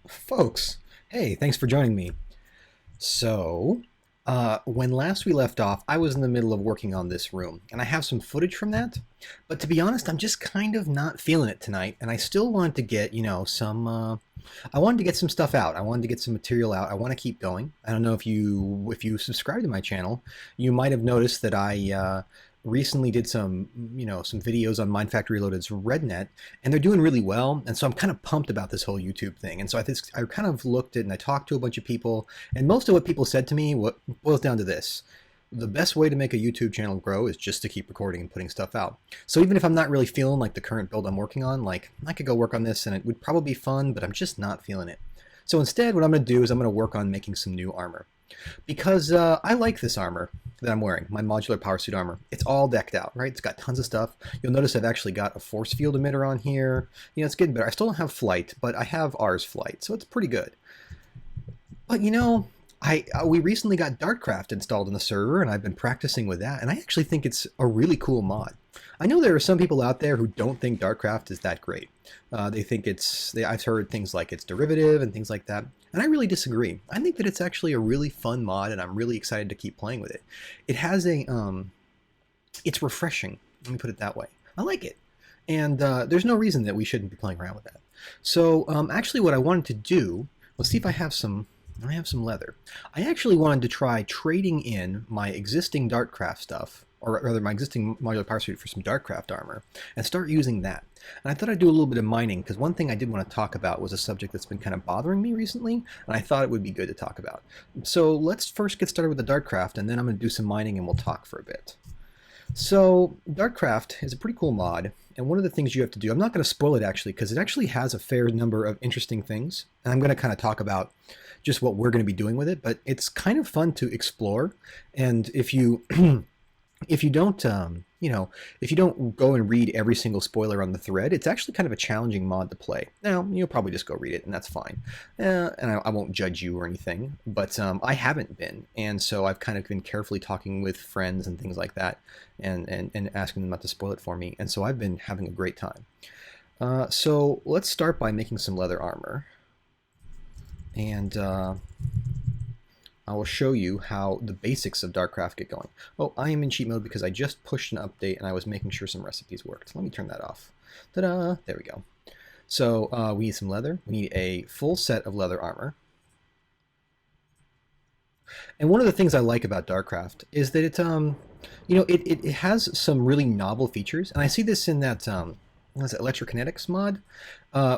Folks, hey, thanks for joining me. So, when last we left off, I was in the middle of working on this room, and I have some footage from that. But to be honest, I'm just kind of not feeling it tonight, and I still want to get, I wanted to get some stuff out. I wanted to get some material out. I want to keep going. I don't know if you subscribe to my channel, you might have noticed that I recently did some videos on Mindfactory Reloaded's Rednet, and they're doing really well. And so I'm kind of pumped about this whole YouTube thing. And so I kind of looked at and I talked to a bunch of people, and most of what people said to me what boils down to this: the best way to make a YouTube channel grow is just to keep recording and putting stuff out. So even if I'm not really feeling like the current build I'm working on, like I could go work on this and it would probably be fun, but I'm just not feeling it. So instead, what I'm going to do is I'm going to work on making some new armor. Because I like this armor that I'm wearing, my modular power suit armor. It's all decked out, right? It's got tons of stuff. You'll notice I've actually got a force field emitter on here. It's getting better. I still don't have flight, but I have R's flight, so it's pretty good. But we recently got Dartcraft installed in the server, and I've been practicing with that, and I actually think it's a really cool mod. I know there are some people out there who don't think Dartcraft is that great. They think I've heard things like it's derivative and things like that, and I really disagree. I think that it's actually a really fun mod, and I'm really excited to keep playing with it. It has it's refreshing. Let me put it that way. I like it, and there's no reason that we shouldn't be playing around with that. So actually, what I wanted to do, let's see if I have some leather. I actually wanted to try trading in my existing Dartcraft stuff, or rather my existing modular power suit, for some Dartcraft armor, and start using that. And I thought I'd do a little bit of mining, because one thing I did want to talk about was a subject that's been kind of bothering me recently, and I thought it would be good to talk about. So let's first get started with the Dartcraft, and then I'm going to do some mining and we'll talk for a bit. So Dartcraft is a pretty cool mod, and one of the things you have to do, I'm not going to spoil it actually, because it actually has a fair number of interesting things, and I'm going to kind of talk about just what we're going to be doing with it, but it's kind of fun to explore. And if you if you don't if you don't go and read every single spoiler on the thread, it's actually kind of a challenging mod to play. Now you'll probably just go read it, and that's fine, and I won't judge you or anything, but I haven't been, and so I've kind of been carefully talking with friends and things like that, and asking them not to spoil it for me, and so I've been having a great time. So let's start by making some leather armor. And I will show you how the basics of Dartcraft get going. Oh, I am in cheat mode because I just pushed an update and I was making sure some recipes worked. Let me turn that off. Ta-da! There we go. So we need some leather. We need a full set of leather armor. And one of the things I like about Dartcraft is that it has some really novel features, and I see this in that what's it, electrokinetics mod,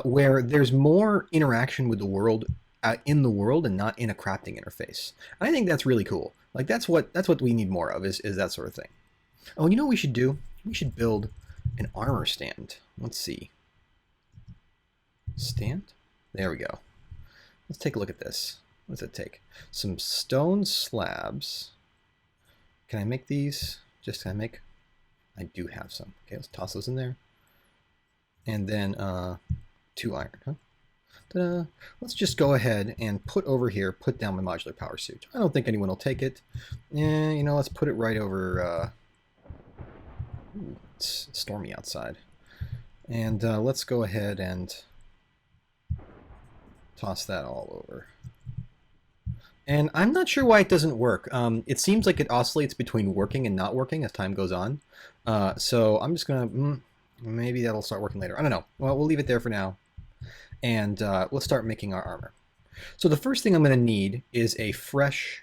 where there's more interaction with the world in the world and not in a crafting interface. And I think that's really cool. Like that's what we need more of is that sort of thing. Oh, you know what we should do? We should build an armor stand. Let's see. Stand? There we go. Let's take a look at this. What does it take? Some stone slabs. Can I make these? I do have some. Okay, let's toss those in there. And then 2 iron, huh? Let's just go ahead and put down my modular power suit. I don't think anyone will take it. Let's put it right over. It's stormy outside. And let's go ahead and toss that all over. And I'm not sure why it doesn't work. It seems like it oscillates between working and not working as time goes on. So I'm just going to... maybe that'll start working later. I don't know. Well, we'll leave it there for now. And let's start making our armor. So the first thing I'm going to need is a fresh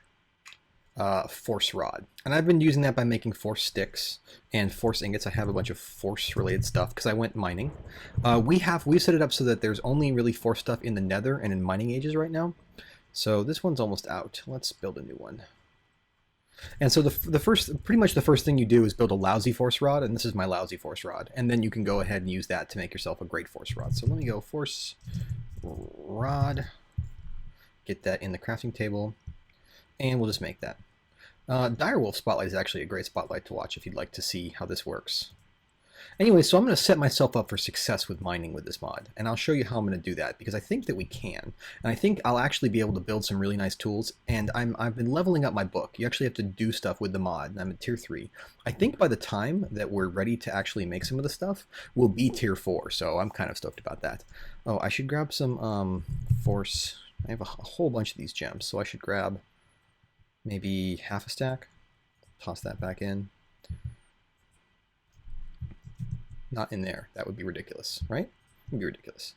force rod. And I've been using that by making force sticks and force ingots. I have a bunch of force related stuff because I went mining. We set it up so that there's only really force stuff in the Nether and in mining ages right now. So this one's almost out. Let's build a new one. And so pretty much the first thing you do is build a lousy force rod, and this is my lousy force rod. And then you can go ahead and use that to make yourself a great force rod. So let me go force rod, get that in the crafting table, and we'll just make that. Direwolf Spotlight is actually a great spotlight to watch if you'd like to see how this works. Anyway, so I'm going to set myself up for success with mining with this mod, and I'll show you how I'm going to do that, because I think that we can. And I think I'll actually be able to build some really nice tools, and I've been leveling up my book. You actually have to do stuff with the mod, and I'm at tier 3. I think by the time that we're ready to actually make some of the stuff, we'll be tier 4, so I'm kind of stoked about that. Oh, I should grab some force. I have a whole bunch of these gems, so I should grab maybe half a stack. Toss that back in. Not in there. That would be ridiculous, right? It would be ridiculous.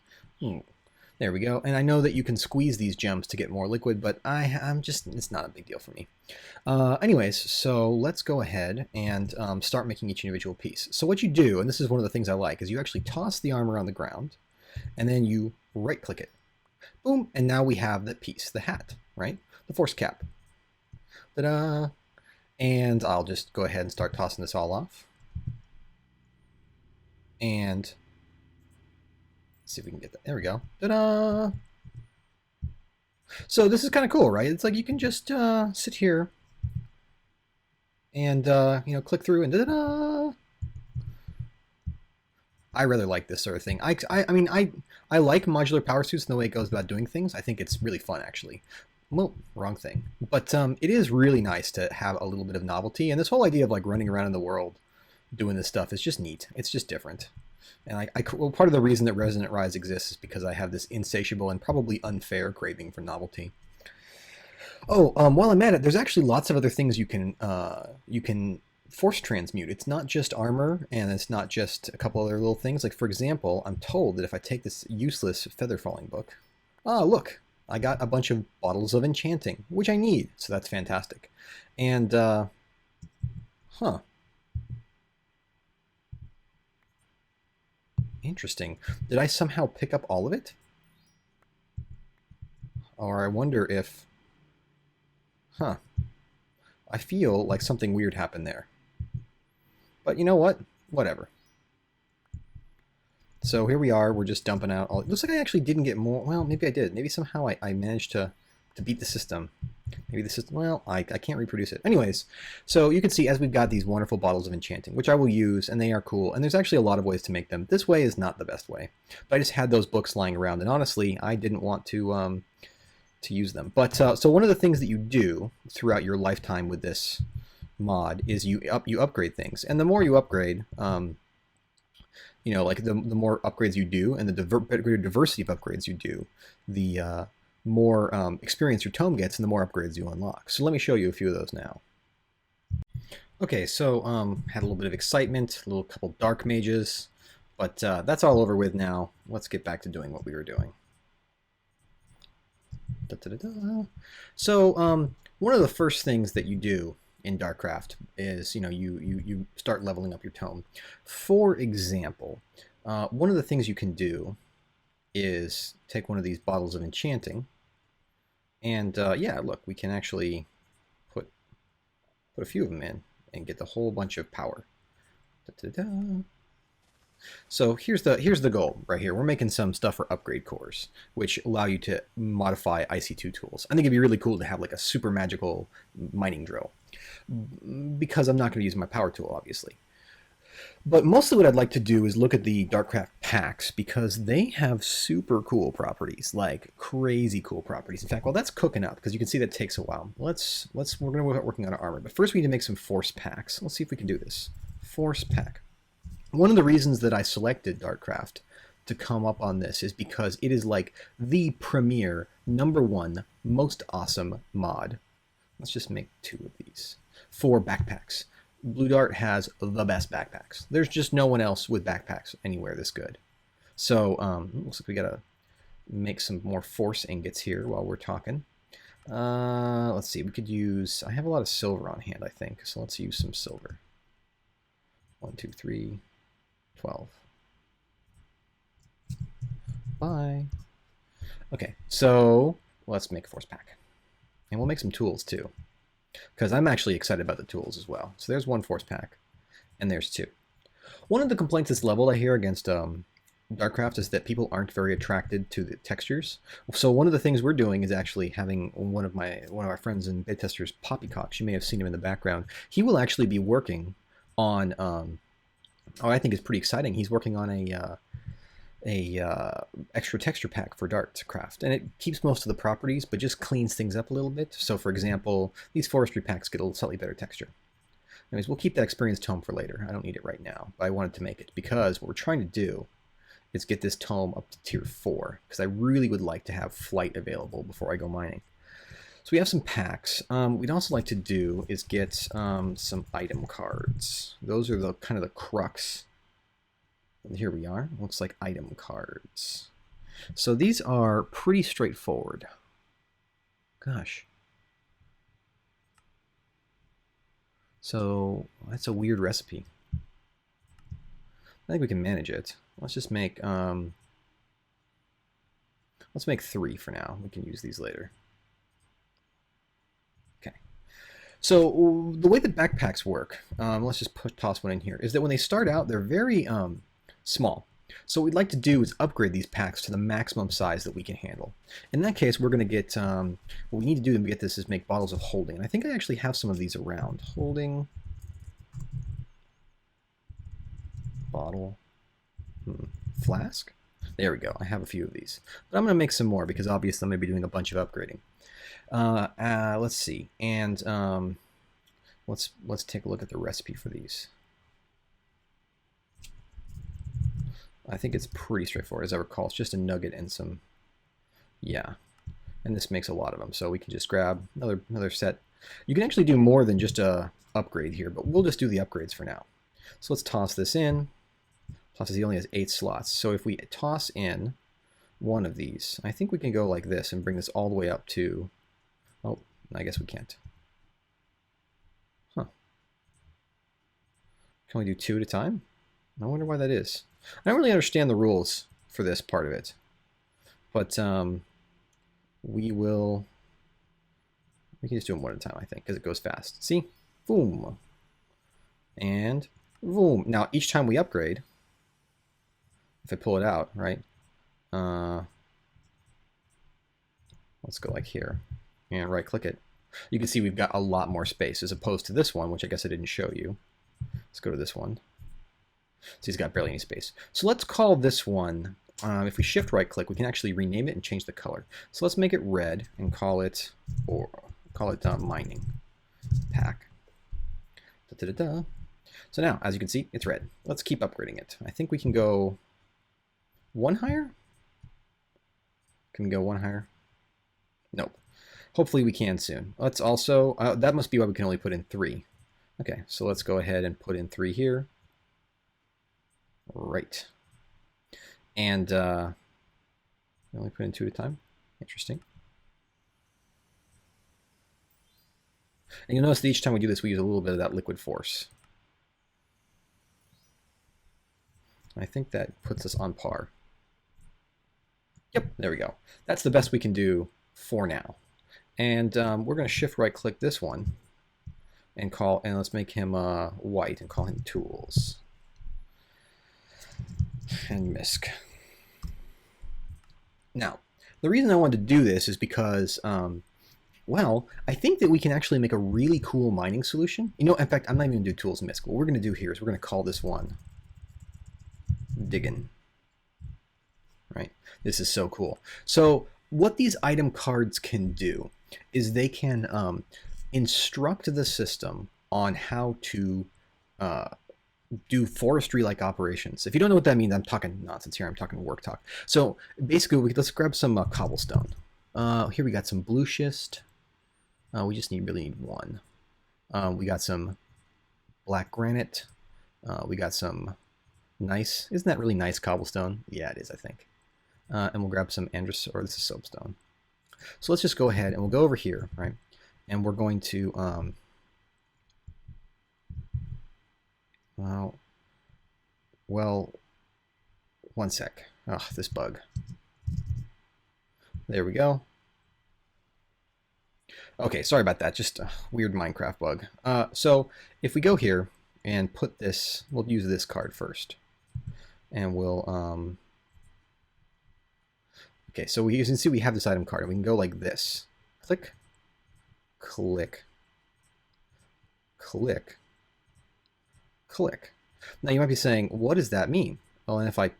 There we go. And I know that you can squeeze these gems to get more liquid, but it's not a big deal for me. Anyways, so let's go ahead and start making each individual piece. So what you do, and this is one of the things I like, is you actually toss the armor on the ground, and then you right-click it. Boom, and now we have the piece, the hat, right? The force cap. Ta-da! And I'll just go ahead and start tossing this all off. And let's see if we can get that. There we go. Ta-da! So this is kind of cool, right? It's like you can just sit here and click through and ta-da! I rather like this sort of thing. I mean, I like modular power suits and the way it goes about doing things. I think it's really fun, actually. Well, wrong thing. But it is really nice to have a little bit of novelty. And this whole idea of like running around in the world doing this stuff is just neat. It's just different. And well, part of the reason that Resonant Rise exists is because I have this insatiable and probably unfair craving for novelty. Oh, while I'm at it, there's actually lots of other things you can force transmute. It's not just armor, and it's not just a couple other little things. Like, for example, I'm told that if I take this useless feather falling book, look, I got a bunch of bottles of enchanting, which I need, so that's fantastic. And, interesting. Did I somehow pick up all of it? Or I wonder if... I feel like something weird happened there. But you know what? Whatever. So here we are. We're just dumping out all... It looks like I actually didn't get more... Well, maybe I did. Maybe somehow I managed to beat the system. Maybe the system... Well, I can't reproduce it. Anyways, so you can see as we've got these wonderful bottles of enchanting, which I will use, and they are cool. And there's actually a lot of ways to make them. This way is not the best way. But I just had those books lying around, and honestly, I didn't want to use them. But so one of the things that you do throughout your lifetime with this mod is you upgrade things. And the more you upgrade... like the more upgrades you do and the greater diversity of upgrades you do, the more experience your tome gets and the more upgrades you unlock. So let me show you a few of those now. Okay, so had a little bit of excitement, a couple dark mages, but that's all over with now. Let's get back to doing what we were doing. So one of the first things that you do in Dartcraft is, you start leveling up your tome. For example, one of the things you can do is take one of these bottles of enchanting, and yeah, look, we can actually put a few of them in and get the whole bunch of power. So here's the goal right here. We're making some stuff for upgrade cores, which allow you to modify IC2 tools. I think it'd be really cool to have like a super magical mining drill, because I'm not going to use my power tool, obviously. But mostly what I'd like to do is look at the Dartcraft packs, because they have super cool properties, like crazy cool properties. In fact, while that's cooking up, because you can see that takes a while, we're going to start working on our armor. But first we need to make some force packs. Let's see if we can do this. Force pack. One of the reasons that I selected Dartcraft to come up on this is because it is like the premier, #1, most awesome mod. Let's just make 2 of these. For backpacks. Blue Dart has the best backpacks. There's just no one else with backpacks anywhere this good. So, looks like we gotta make some more force ingots here while we're talking. Let's see, we could use... I have a lot of silver on hand, I think, so let's use some silver. 1, 2, 3, 12. Bye. Okay, so let's make a force pack. And we'll make some tools too, because I'm actually excited about the tools as well. So there's 1 force pack, and there's 2. One of the complaints that's leveled I hear against Dartcraft is that people aren't very attracted to the textures. So one of the things we're doing is actually having one of our friends and beta testers, Poppycock. You may have seen him in the background. He will actually be working on I think it's pretty exciting. He's working on a extra texture pack for Dartcraft, and it keeps most of the properties but just cleans things up a little bit. So for example, these forestry packs get a slightly better texture. Anyways, we'll keep that experience tome for later. I don't need it right now, but I wanted to make it because what we're trying to do is get this tome up to tier 4, because I really would like to have flight available before I go mining. So we have some packs. We'd also like to do is get some item cards. Those are the kind of the crux. And here we are. Looks like item cards. So these are pretty straightforward. Gosh. So that's a weird recipe. I think we can manage it. Let's just make let's make 3 for now. We can use these later. Okay. So the way that backpacks work, let's just toss one in here, is that when they start out, they're very small. So what we'd like to do is upgrade these packs to the maximum size that we can handle. In that case, we're going to get, what we need to do to get this is make bottles of holding. And I think I actually have some of these around. Holding. Bottle. Flask? There we go. I have a few of these. But I'm going to make some more because obviously I'm going to be doing a bunch of upgrading. Let's see. And let's take a look at the recipe for these. I think it's pretty straightforward. As I recall, it's just a nugget and some, yeah. And this makes a lot of them. So we can just grab another set. You can actually do more than just a upgrade here, but we'll just do the upgrades for now. So let's toss this in. Plus, he only has 8 slots. So if we toss in one of these, I think we can go like this and bring this all the way up to, oh, I guess we can't. Huh. Can we do 2 at a time? I wonder why that is. I don't really understand the rules for this part of it. But we can just do them 1 at a time, I think, because it goes fast. See? Boom. And boom. Now, each time we upgrade, if I pull it out, right? Let's go like here and right click it. You can see we've got a lot more space as opposed to this one, which I guess I didn't show you. Let's go to this one. So he's got barely any space. So let's call this one, if we shift right click, we can actually rename it and change the color. So let's make it red and call it mining pack. Da, da, da, da. So now, as you can see, it's red. Let's keep upgrading it. I think we can go 1 higher? Can we go 1 higher? Nope. Hopefully we can soon. Let's also, that must be why we can only put in 3. Okay, so let's go ahead and put in 3 here. Right. And we only put in 2 at a time. Interesting. And you'll notice that each time we do this, we use a little bit of that liquid force. I think that puts us on par. Yep, there we go. That's the best we can do for now. And we're going to shift right click this one and let's make him white and call him tools. And misc. Now, the reason I wanted to do this is because, well, I think that we can actually make a really cool mining solution. You know, in fact, I'm not even going to do tools misc. What we're going to do here is we're going to call this one diggin'. Right? This is so cool. So what these item cards can do is they can instruct the system on how to do forestry-like operations. If you don't know what that means, I'm talking nonsense here. I'm talking work talk. So basically, let's grab some cobblestone. Here we got some blue schist. We just really need 1. We got some black granite. We got some nice, isn't that really nice cobblestone? Yeah, it is, I think. And we'll grab some andesite, or this is soapstone. So let's just go ahead and we'll go over here, right? And we're going to, well, 1 sec. Oh, this bug. There we go. Okay, sorry about that. Just a weird Minecraft bug. So if we go here and put this, we'll use this card first. And we'll, okay, so you can see we have this item card, and we can go like this. Click, click, click, click. Now you might be saying, what does that mean? Well, and if I,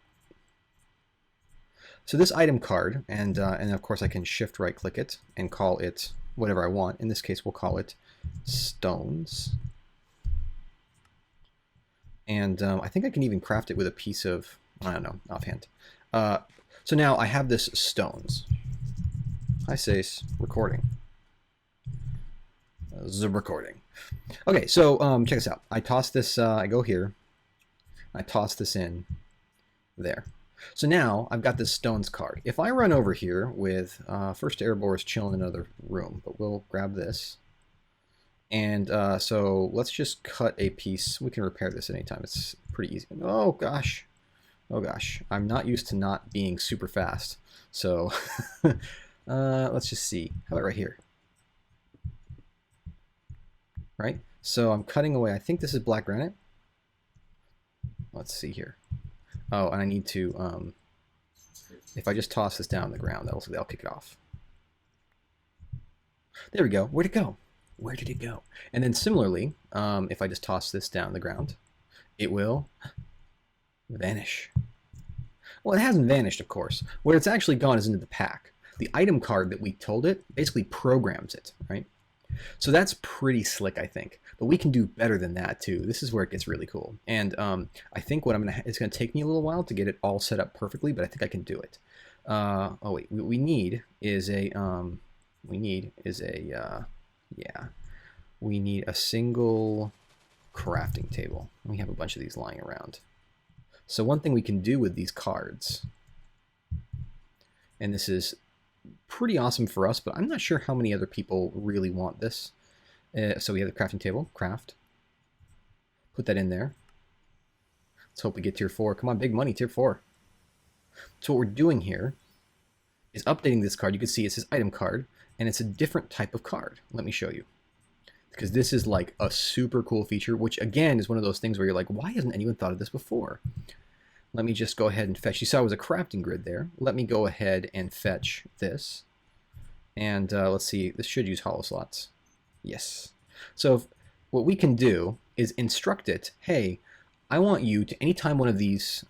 so this item card, and of course I can shift right click it and call it whatever I want. In this case, we'll call it stones. And I think I can even craft it with a piece of, I don't know, offhand. So now I have this stones. Hi, Sace. Recording. The recording. Okay, so check this out. I toss this, I go here. I toss this in there. So now I've got this stones card. If I run over here with, first Airboar is chilling in another room, but we'll grab this. And so let's just cut a piece. We can repair this anytime. It's pretty easy. Oh gosh. Oh gosh. I'm not used to not being super fast. So let's just see. How about right here? Right? So I'm cutting away. I think this is black granite. Let's see here. Oh, and I need to, if I just toss this down on the ground, that'll kick it off. There we go. Where'd it go? Where did it go? And then similarly, if I just toss this down on the ground, it will vanish. Well, it hasn't vanished, of course. Where it's actually gone is into the pack. The item card that we told it basically programs it, right? So that's pretty slick, I think. But we can do better than that, too. This is where it gets really cool. And I think what it's going to take me a little while to get it all set up perfectly, but I think I can do it. Oh, wait. What we need is a... yeah, we need a single crafting table. We have a bunch of these lying around. So one thing we can do with these cards, and this is pretty awesome for us, but I'm not sure how many other people really want this. So we have the crafting table, craft. Put that in there. Let's hope we get tier 4. Come on, big money, tier 4. So what we're doing here is updating this card. You can see it says item card, and it's a different type of card. Let me show you. Because this is like a super cool feature, which again is one of those things where you're like, why hasn't anyone thought of this before? Let me just go ahead and fetch. You saw it was a crafting grid there. Let me go ahead and fetch this. And let's see, this should use hollow slots. Yes. So what we can do is instruct it, hey, I want you to, anytime one of these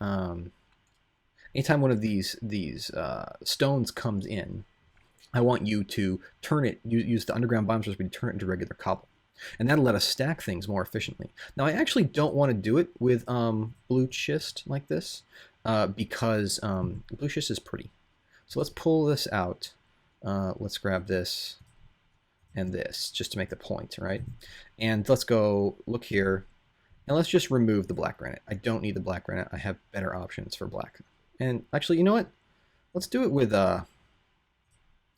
stones comes in, I want you to turn it, use the underground biomes recipe to turn it into regular cobble. And that'll let us stack things more efficiently. Now, I actually don't want to do it with blue schist like this because blue schist is pretty. So let's pull this out. Let's grab this and this just to make the point, right? And let's go look here. And let's just remove the black granite. I don't need the black granite. I have better options for black. And actually, you know what? Let's do it with the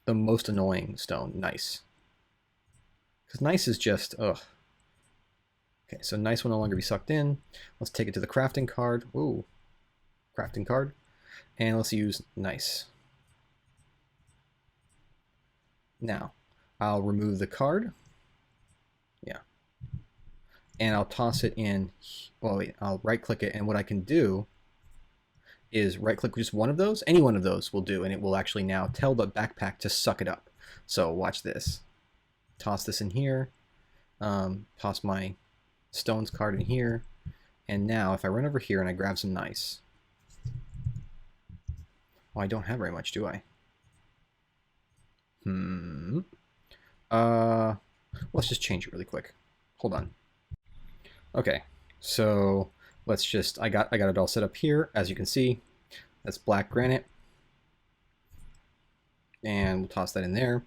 most annoying stone, nice. Because nice is just, ugh. Okay, so nice will no longer be sucked in. Let's take it to the crafting card. Ooh, crafting card. And let's use nice. Now, I'll remove the card. Yeah. And I'll toss it in. Well, wait, I'll right click it. And what I can do is right click just one of those. Any one of those will do. And it will actually now tell the backpack to suck it up. So watch this. Toss this in here. Toss my stones card in here. And now if I run over here and I grab some nice. Well, I don't have very much, do I? Let's just change it really quick. Hold on. Okay, so let's just, I got it all set up here. As you can see, that's black granite. And we'll toss that in there.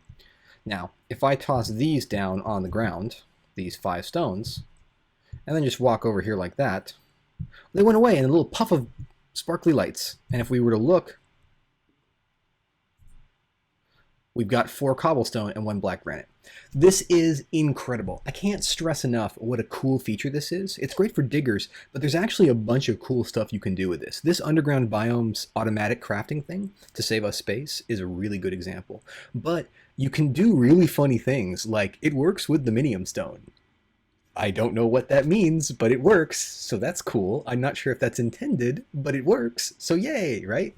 Now, if I toss these down on the ground, these 5 stones, and then just walk over here like that, they went away in a little puff of sparkly lights. And if we were to look, we've got 4 cobblestone and 1 black granite. This is incredible. I can't stress enough what a cool feature this is. It's great for diggers, but there's actually a bunch of cool stuff you can do with this. This underground biomes automatic crafting thing to save us space is a really good example. But you can do really funny things, like it works with the minium stone. I don't know what that means, but it works, so that's cool. I'm not sure if that's intended, but it works, so yay, right?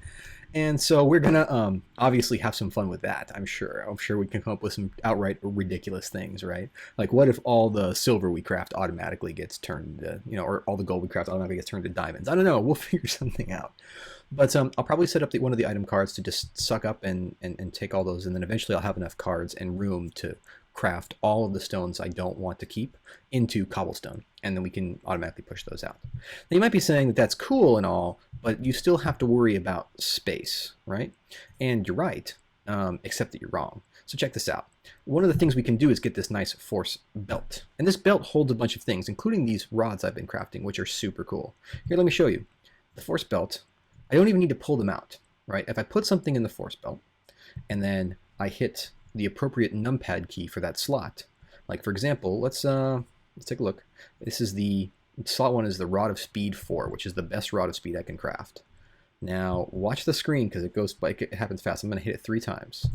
And so we're gonna obviously have some fun with that, I'm sure. I'm sure we can come up with some outright ridiculous things, right? Like what if all the silver we craft automatically gets turned to, you know, or all the gold we craft automatically gets turned to diamonds? I don't know, we'll figure something out. But I'll probably set up one of the item cards to just suck up and take all those, and then eventually I'll have enough cards and room to craft all of the stones I don't want to keep into cobblestone, and then we can automatically push those out. Now you might be saying that that's cool and all, but you still have to worry about space, right? And you're right, except that you're wrong. So check this out. One of the things we can do is get this nice force belt. And this belt holds a bunch of things, including these rods I've been crafting, which are super cool. Here, let me show you. The force belt, I don't even need to pull them out, right? If I put something in the force belt, and then I hit the appropriate numpad key for that slot, like for example, let's take a look. This is slot 1 is the Rod of Speed 4, which is the best Rod of Speed I can craft. Now watch the screen because it happens fast. I'm going to hit it 3 times.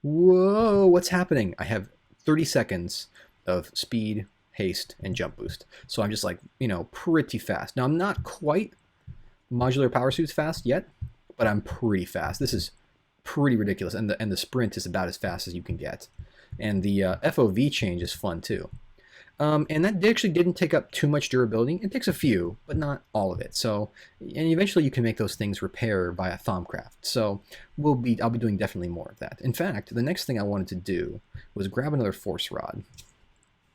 Whoa, what's happening? I have 30 seconds of speed, haste, and jump boost. So I'm just like, pretty fast. Now I'm not quite modular power suits fast yet, but I'm pretty fast. This is pretty ridiculous. And the sprint is about as fast as you can get. And the FOV change is fun too. And that actually didn't take up too much durability. It takes a few, but not all of it. So, and eventually you can make those things repair via Thaumcraft. So I'll be doing definitely more of that. In fact, the next thing I wanted to do was grab another force rod.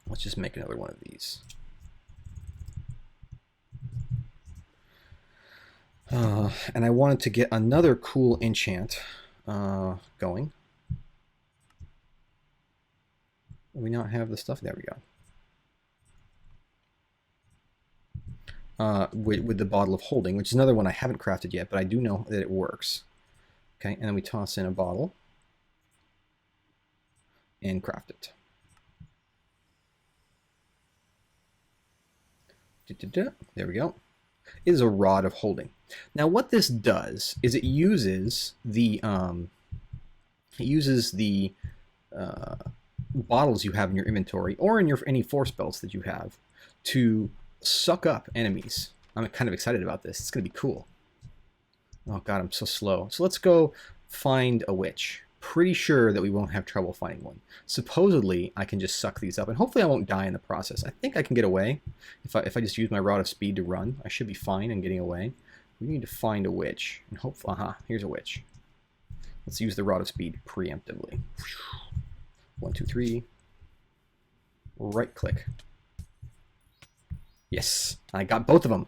Let's just make another one of these. And I wanted to get another cool enchant going. Do we not have the stuff? There we go. With the bottle of holding, which is another one I haven't crafted yet, but I do know that it works. Okay, and then we toss in a bottle and craft it. There we go. It is a rod of holding. Now what this does is it uses the bottles you have in your inventory or in any force belts that you have to suck up enemies. I'm kind of excited about this. It's going to be cool. Oh god, I'm so slow. So let's go find a witch. Pretty sure that we won't have trouble finding one. Supposedly, I can just suck these up, and hopefully I won't die in the process. I think I can get away. If I just use my Rod of Speed to run, I should be fine in getting away. We need to find a witch. And hopefully, here's a witch. Let's use the Rod of Speed preemptively. 1, 2, 3. Right click. Yes, I got both of them.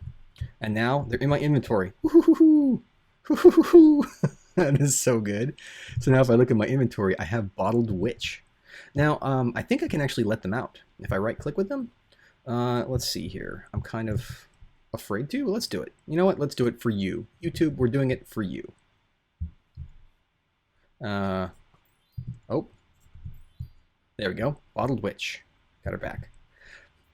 And now they're in my inventory. That is so good. So now if I look at my inventory, I have Bottled Witch. Now, I think I can actually let them out. If I right click with them, let's see here. I'm kind of afraid to. Let's do it. You know what? Let's do it for you. YouTube, we're doing it for you. Oh. There we go. Bottled Witch. Got her back.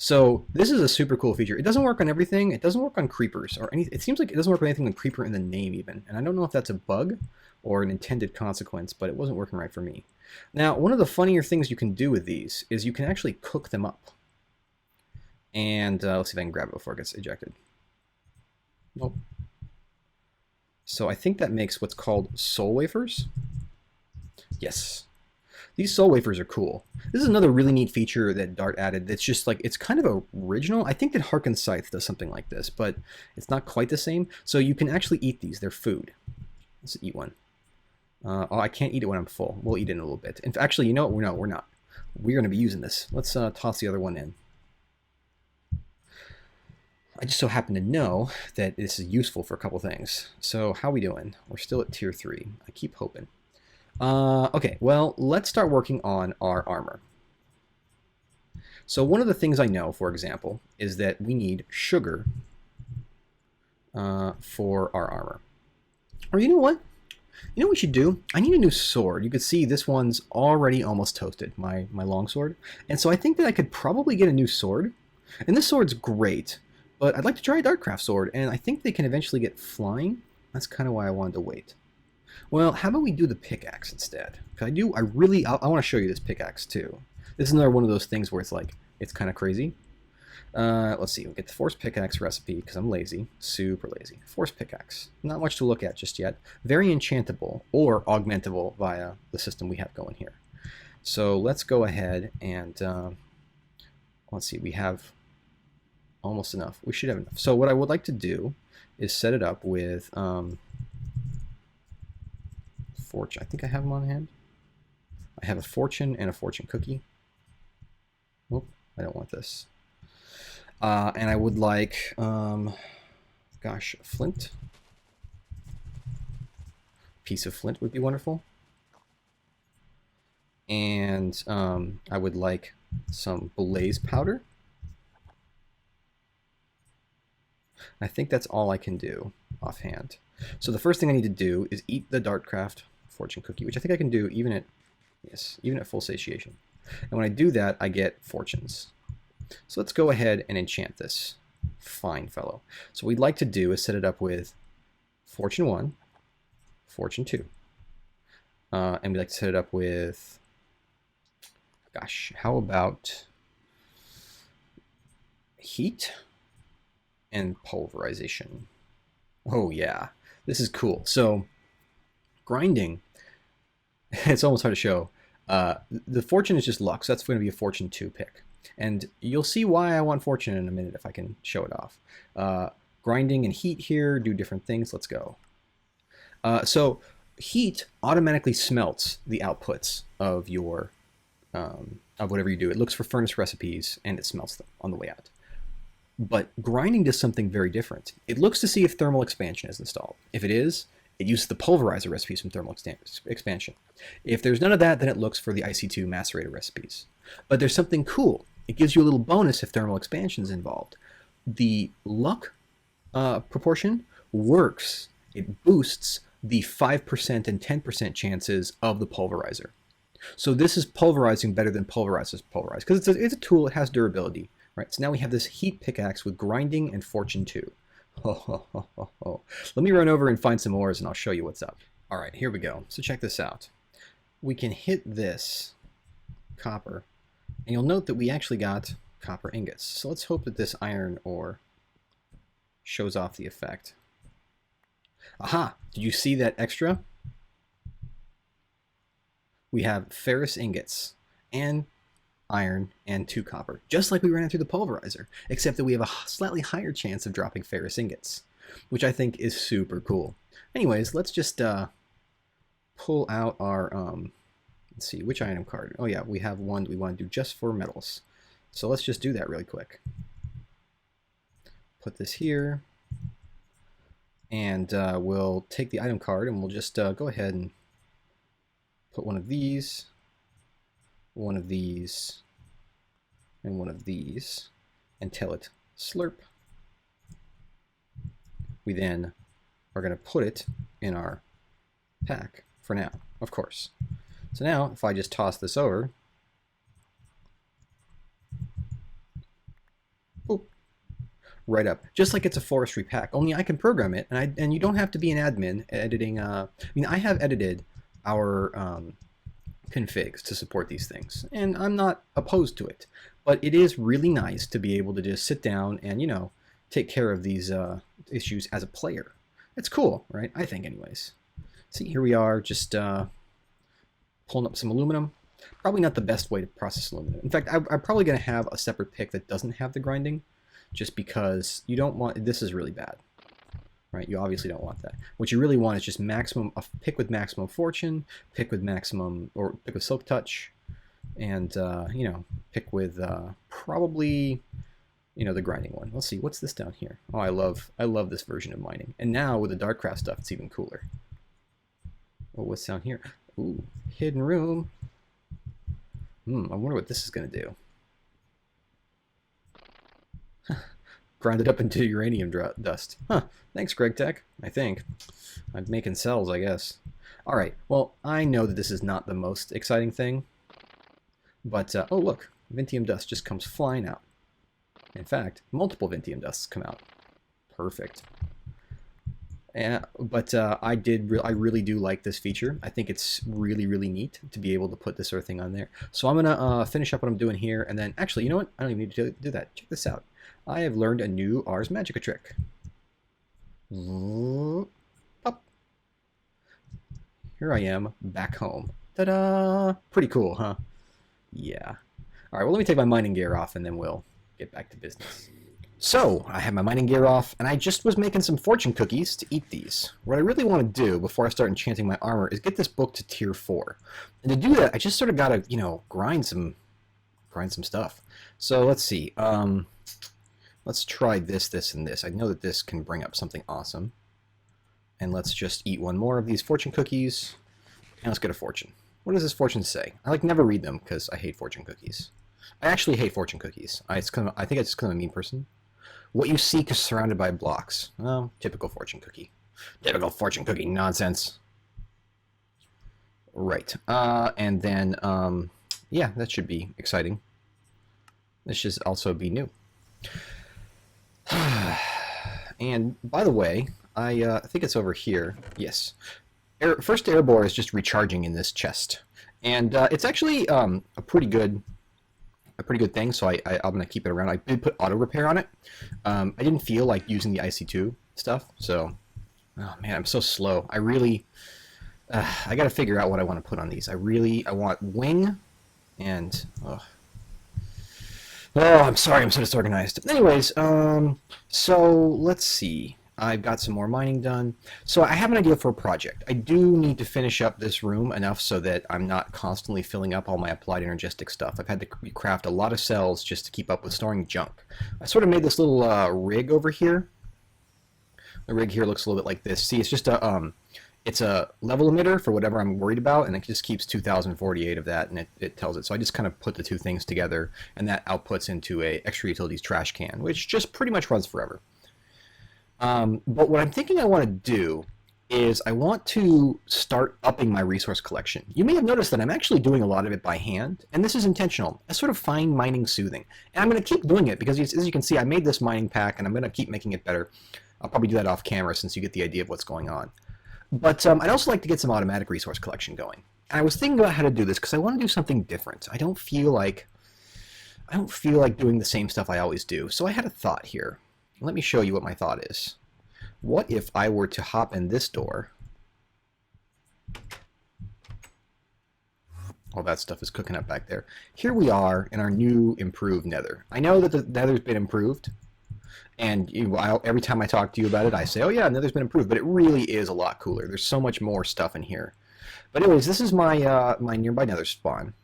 So this is a super cool feature. It doesn't work on everything. It doesn't work on creepers or anything. It seems like it doesn't work with anything with creeper in the name even. And I don't know if that's a bug or an intended consequence, but it wasn't working right for me. Now, one of the funnier things you can do with these is you can actually cook them up. And let's see if I can grab it before it gets ejected. Nope. So I think that makes what's called soul wafers. Yes. These soul wafers are cool. This is another really neat feature that Dart added that's just like, it's kind of original. I think that Harken Scythe does something like this, but it's not quite the same. So you can actually eat these. They're food. Let's eat one. Oh, I can't eat it when I'm full. We'll eat it in a little bit. And actually, you know what? No, we're not. We're going to be using this. Let's toss the other one in. I just so happen to know that this is useful for a couple things. So how are we doing? We're still at tier 3. I keep hoping. Okay, well, let's start working on our armor. So one of the things I know, for example, is that we need sugar for our armor. Or you know what? You know what we should do? I need a new sword. You can see this one's already almost toasted, my longsword. And so I think that I could probably get a new sword. And this sword's great, but I'd like to try a Dartcraft sword, and I think they can eventually get flying. That's kind of why I wanted to wait. Well, how about we do the pickaxe instead? Because I want to show you this pickaxe too. This is another one of those things where it's like, it's kind of crazy. Let's see, we'll get the force pickaxe recipe because I'm lazy, super lazy. Force pickaxe, not much to look at just yet. Very enchantable or augmentable via the system we have going here. So let's go ahead and, let's see, we have almost enough. We should have enough. So what I would like to do is set it up with, Forge. I think I have them on hand. I have a fortune and a fortune cookie. Oh, I don't want this. And I would like, gosh, flint. Piece of flint would be wonderful. And I would like some blaze powder. I think that's all I can do offhand. So the first thing I need to do is eat the Dartcraft fortune cookie, which I think I can do even at, yes, even at full satiation. And when I do that, I get fortunes. So let's go ahead and enchant this fine fellow. So what we'd like to do is set it up with fortune 1, fortune 2. And we'd like to set it up with, gosh, how about heat and pulverization? Oh yeah, this is cool. So grinding, it's almost hard to show. The fortune is just luck, so that's going to be a fortune 2 pick. And you'll see why I want fortune in a minute if I can show it off. Grinding and heat here do different things. Let's go. So heat automatically smelts the outputs of your of whatever you do. It looks for furnace recipes and it smelts them on the way out. But grinding does something very different. It looks to see if thermal expansion is installed. If it is, it uses the pulverizer recipes from thermal expansion. If there's none of that, then it looks for the IC2 macerator recipes. But there's something cool. It gives you a little bonus if thermal expansion is involved. The luck proportion works. It boosts the 5% and 10% chances of the pulverizer. So this is pulverizing better than pulverizers pulverize, because it's a tool, it has durability. Right, so now we have this heat pickaxe with grinding and fortune 2. Let me run over and find some ores and I'll show you what's up. All right, here we go. So check this out. We can hit this copper, and you'll note that we actually got copper ingots. So let's hope that this iron ore shows off the effect. Aha! Did you see that extra? We have ferrous ingots and iron and 2 copper, just like we ran through the pulverizer, except that we have a slightly higher chance of dropping ferrous ingots, which I think is super cool. Anyways, let's just pull out our, let's see, which item card? Oh yeah, we have one that we want to do just for metals. So let's just do that really quick. Put this here, and we'll take the item card and we'll just go ahead and put one of these, one of these, and one of these, and tell it slurp. We then are going to put it in our pack for now, of course. So now if I just toss this over, boop, right up, just like it's a forestry pack, only I can program it, and you don't have to be an admin editing. I mean, I have edited our configs to support these things, and I'm not opposed to it, but it is really nice to be able to just sit down and, you know, take care of these issues as a player. It's cool, right? I think anyways. See, here we are just pulling up some aluminum. Probably not the best way to process aluminum. In fact, I'm probably going to have a separate pick that doesn't have the grinding, just because you don't want, this is really bad. Right, you obviously don't want that. What you really want is just maximum, a pick with maximum fortune, pick with maximum, or pick with silk touch, and you know, pick with probably, you know, the grinding one. Let's see, what's this down here? Oh, I love this version of mining. And now with the Dartcraft stuff, it's even cooler. Oh, what's down here? Ooh, hidden room. I wonder what this is gonna do. Grind it up into uranium dust. Huh, thanks Greg Tech, I think. I'm making cells, I guess. Alright, well, I know that this is not the most exciting thing, but, oh look, Vintium dust just comes flying out. In fact, multiple Vintium dusts come out. Perfect. But I really do like this feature. I think it's really, really neat to be able to put this sort of thing on there. So I'm going to finish up what I'm doing here, and then, actually, you know what? I don't even need to do that. Check this out. I have learned a new Ars Magica trick. Up. Here I am, back home. Ta-da! Pretty cool, huh? Yeah. All right, well, let me take my mining gear off, and then we'll get back to business. So, I had my mining gear off, and I just was making some fortune cookies to eat these. What I really want to do before I start enchanting my armor is get this book to tier 4. And to do that, I just sort of gotta, grind some stuff. So, let's see. Let's try this, and this. I know that this can bring up something awesome. And let's just eat one more of these fortune cookies, and let's get a fortune. What does this fortune say? I never read them because I hate fortune cookies. I actually hate fortune cookies. I think it's just kind of a mean person. What you seek is surrounded by blocks. Oh, typical fortune cookie. Typical fortune cookie nonsense. Right. And then, yeah, that should be exciting. This should also be new. And by the way, I think it's over here. Yes. First airborne is just recharging in this chest. And it's actually a pretty good thing, so I'm going to keep it around. I did put auto repair on it. I didn't feel like using the IC2 stuff, so... Oh man, I'm so slow. I got to figure out what I want to put on these. I want wing, and... Oh, I'm sorry, I'm so disorganized. Anyways, so let's see. I've got some more mining done. So I have an idea for a project. I do need to finish up this room enough so that I'm not constantly filling up all my applied energetic stuff. I've had to craft a lot of cells just to keep up with storing junk. I sort of made this little rig over here. The rig here looks a little bit like this. See, it's just it's a level emitter for whatever I'm worried about, and it just keeps 2048 of that, and it tells it. So I just kind of put the two things together, and that outputs into a extra utilities trash can, which just pretty much runs forever. But what I'm thinking I want to do is I want to start upping my resource collection. You may have noticed that I'm actually doing a lot of it by hand, and this is intentional. I sort of find mining soothing. And I'm going to keep doing it because, as you can see, I made this mining pack, and I'm going to keep making it better. I'll probably do that off camera since you get the idea of what's going on. But I'd also like to get some automatic resource collection going. And I was thinking about how to do this because I want to do something different. I don't feel like doing the same stuff I always do. So I had a thought here. Let me show you what my thought is. What if I were to hop in this door? All that stuff is cooking up back there. Here we are in our new improved Nether. I know that the Nether's been improved, and every time I talk to you about it, I say, oh yeah, Nether's been improved, but it really is a lot cooler. There's so much more stuff in here. But anyways, this is my my nearby Nether spawn,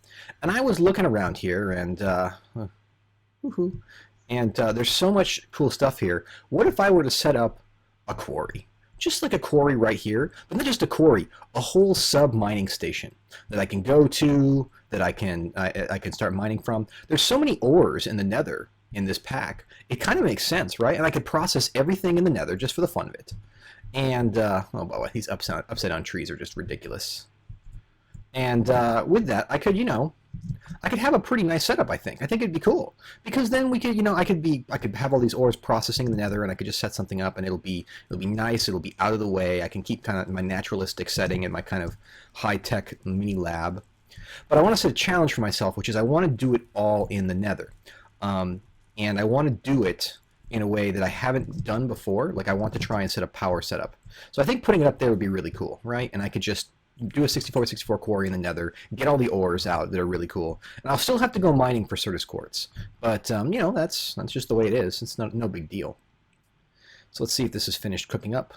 and I was looking around here, and there's so much cool stuff here. What if I were to set up a quarry? Just like a quarry right here, but not just a quarry, a whole sub-mining station that I can go to, that I can start mining from. There's so many ores in the Nether in this pack. It kind of makes sense, right? And I could process everything in the Nether just for the fun of it. And, oh boy, these upside down trees are just ridiculous. And with that, I could, I could have a pretty nice setup, I think. I think it'd be cool. Because then we could, I could have all these ores processing in the Nether, and I could just set something up, and it'll be nice, it'll be out of the way. I can keep kind of my naturalistic setting and my kind of high-tech mini lab. But I want to set a challenge for myself, which is I want to do it all in the Nether. And I want to do it in a way that I haven't done before. Like, I want to try and set a power setup. So I think putting it up there would be really cool, right? And I could just do a 64 quarry in the Nether, get all the ores out that are really cool, and I'll still have to go mining for Certus quartz. But that's just the way it is. It's no big deal. So let's see if this is finished cooking up.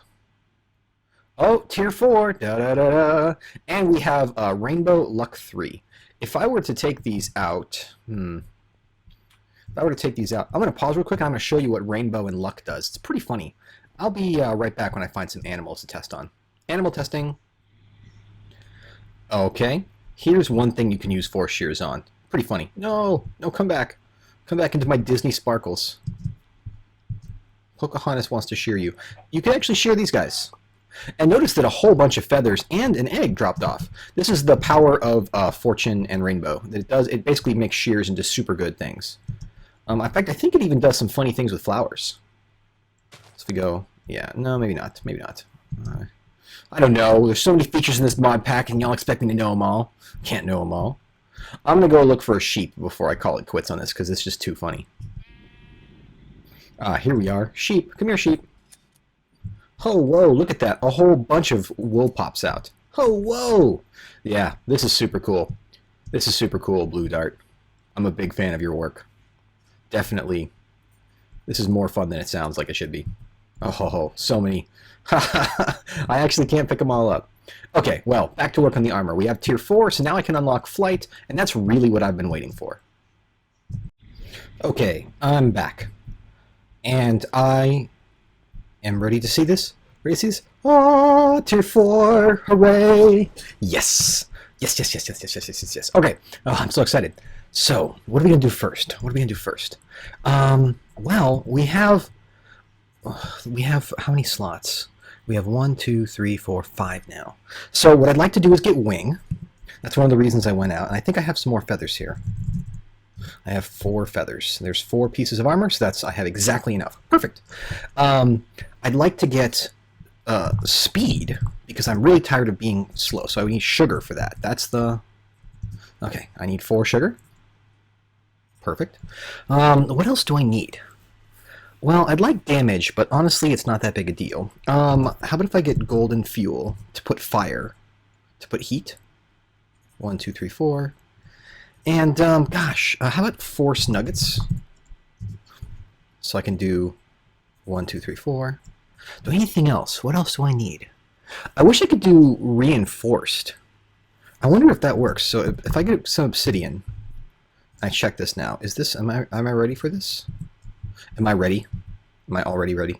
Oh, tier 4, da-da-da-da, and we have Rainbow Luck 3. If I were to take these out, I'm going to pause real quick. And I'm going to show you what Rainbow and Luck does. It's pretty funny. I'll be right back when I find some animals to test on. Animal testing. Okay, here's one thing you can use 4 shears on. Pretty funny. No, come back. Come back into my Disney sparkles. Pocahontas wants to shear you. You can actually shear these guys. And notice that a whole bunch of feathers and an egg dropped off. This is the power of Fortune and Rainbow. It basically makes shears into super good things. In fact, I think it even does some funny things with flowers. So if we go, yeah, no, maybe not. I don't know. There's so many features in this mod pack, and y'all expect me to know them all. Can't know them all. I'm going to go look for a sheep before I call it quits on this, because it's just too funny. Here we are. Sheep. Come here, sheep. Oh, whoa, look at that. A whole bunch of wool pops out. Oh, whoa. Yeah, this is super cool. This is super cool, Blue Dart. I'm a big fan of your work. Definitely This is more fun than it sounds like it should be. Oh, ho, ho, so many. I actually can't pick them all up. Okay, well, back to work on the armor. We have tier 4, so now I can unlock flight, and that's really what I've been waiting for. Okay, I'm back. And I am ready to see this. Ready to see this? Oh, tier 4, hooray! Yes! Yes, yes, yes, yes, yes, yes, yes, yes, yes. Okay, oh, I'm so excited. So, what are we going to do first? What are we going to do first? Well, we have how many slots? We have 1, 2, 3, 4, 5 now. So what I'd like to do is get wing. That's one of the reasons I went out. And I think I have some more feathers here. I have 4 feathers. There's 4 pieces of armor, so I have exactly enough. Perfect. I'd like to get speed, because I'm really tired of being slow. So I need sugar for that. Okay, I need 4 sugar. Perfect. What else do I need? Well, I'd like damage, but honestly, it's not that big a deal. How about if I get golden fuel to put fire, to put heat? 1, 2, 3, 4. And, gosh, how about force nuggets? So I can do 1, 2, 3, 4. Do anything else? What else do I need? I wish I could do reinforced. I wonder if that works. So if I get some obsidian, I check this now. Is this, am I ready for this? Am I ready? Am I already ready?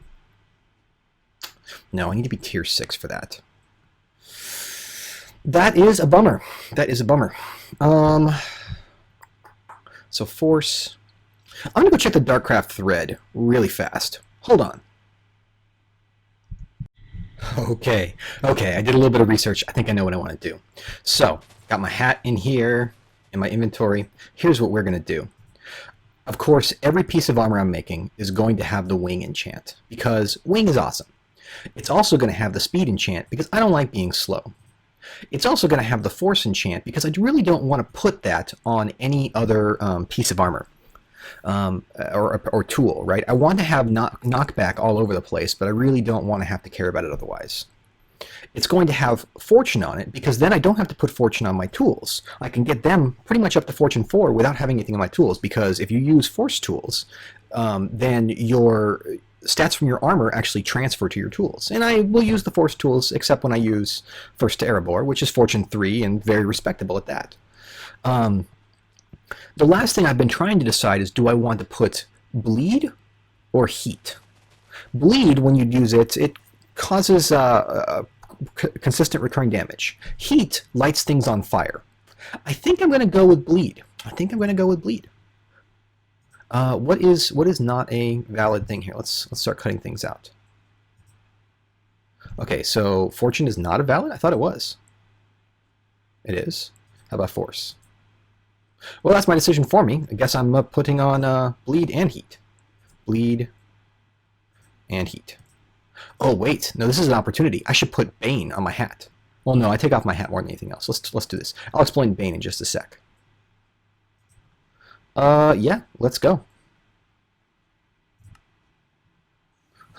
No, I need to be tier 6 for that. That is a bummer. That is a bummer. So force. I'm going to go check the Dartcraft thread really fast. Hold on. Okay, I did a little bit of research. I think I know what I want to do. So, got my hat in here, in my inventory. Here's what we're going to do. Of course, every piece of armor I'm making is going to have the wing enchant, because wing is awesome. It's also going to have the speed enchant, because I don't like being slow. It's also going to have the force enchant, because I really don't want to put that on any other piece of armor or tool, right? I want to have knockback all over the place, but I really don't want to have to care about it otherwise. It's going to have fortune on it, because then I don't have to put fortune on my tools. I can get them pretty much up to fortune 4 without having anything on my tools, because if you use force tools, then your stats from your armor actually transfer to your tools. And I will use the force tools, except when I use first to Erebor, which is fortune 3 and very respectable at that. The last thing I've been trying to decide is, do I want to put bleed or heat? Bleed, when you use it, it causes consistent recurring damage. Heat lights things on fire. I think I'm going to go with bleed. What is not a valid thing here? Let's start cutting things out. Okay, so fortune is not a valid? I thought it was. It is. How about force? Well, that's my decision for me. I guess I'm putting on bleed and heat. Bleed and heat. Oh, wait. No, this is an opportunity. I should put Bane on my hat. Well, no, I take off my hat more than anything else. Let's do this. I'll explain Bane in just a sec. Yeah, let's go.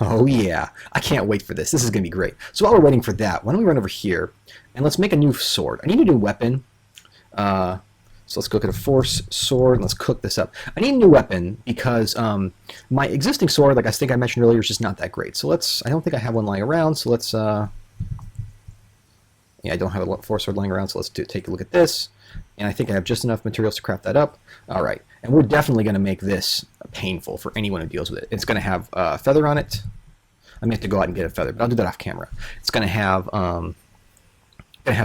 Oh, yeah. I can't wait for this. This is going to be great. So while we're waiting for that, why don't we run over here, and let's make a new sword. I need a new weapon. So let's go get a force sword, and let's cook this up. I need a new weapon because my existing sword, like I think I mentioned earlier, is just not that great. So I don't think I have one lying around, so let's, yeah, I don't have a force sword lying around, so let's take a look at this. And I think I have just enough materials to craft that up. All right, and we're definitely going to make this painful for anyone who deals with it. It's going to have a feather on it. I may have to go out and get a feather, but I'll do that off camera. It's going to have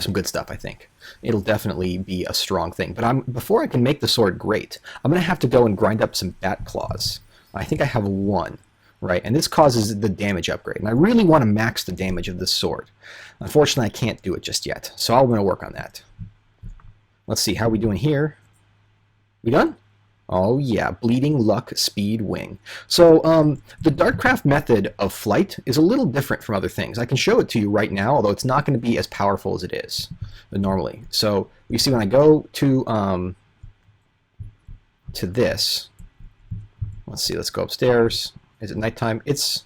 some good stuff, I think. It'll definitely be a strong thing. But before I can make the sword great, I'm going to have to go and grind up some bat claws. I think I have 1, right? And this causes the damage upgrade. And I really want to max the damage of this sword. Unfortunately, I can't do it just yet. So I'm going to work on that. Let's see, how are we doing here? We done? Oh yeah, bleeding, luck, speed, wing. So the Dartcraft method of flight is a little different from other things. I can show it to you right now, although it's not going to be as powerful as it is normally. So you see when I go to this, let's see, let's go upstairs. Is it nighttime? Is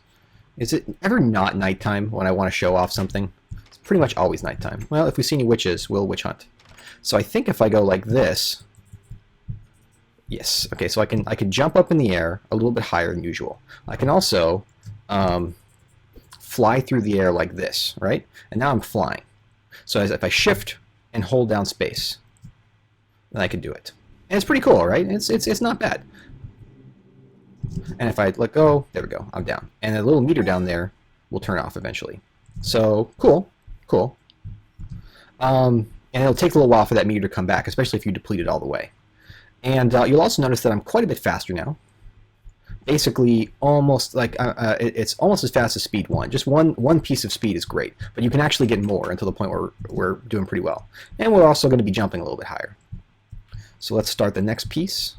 it ever not nighttime when I want to show off something? It's pretty much always nighttime. Well, if we see any witches, we'll witch hunt. So I think if I go like this, Yes. Okay, so I can jump up in the air a little bit higher than usual. I can also fly through the air like this, right? And now I'm flying. So as if I shift and hold down space, then I can do it. And it's pretty cool, right? It's not bad. And if I let go, there we go, I'm down. And the little meter down there will turn off eventually. So cool, cool. And it'll take a little while for that meter to come back, especially if you deplete it all the way. And you'll also notice that I'm quite a bit faster now. Basically, almost like it's almost as fast as speed 1. Just one piece of speed is great, but you can actually get more until the point where we're doing pretty well. And we're also going to be jumping a little bit higher. So let's start the next piece.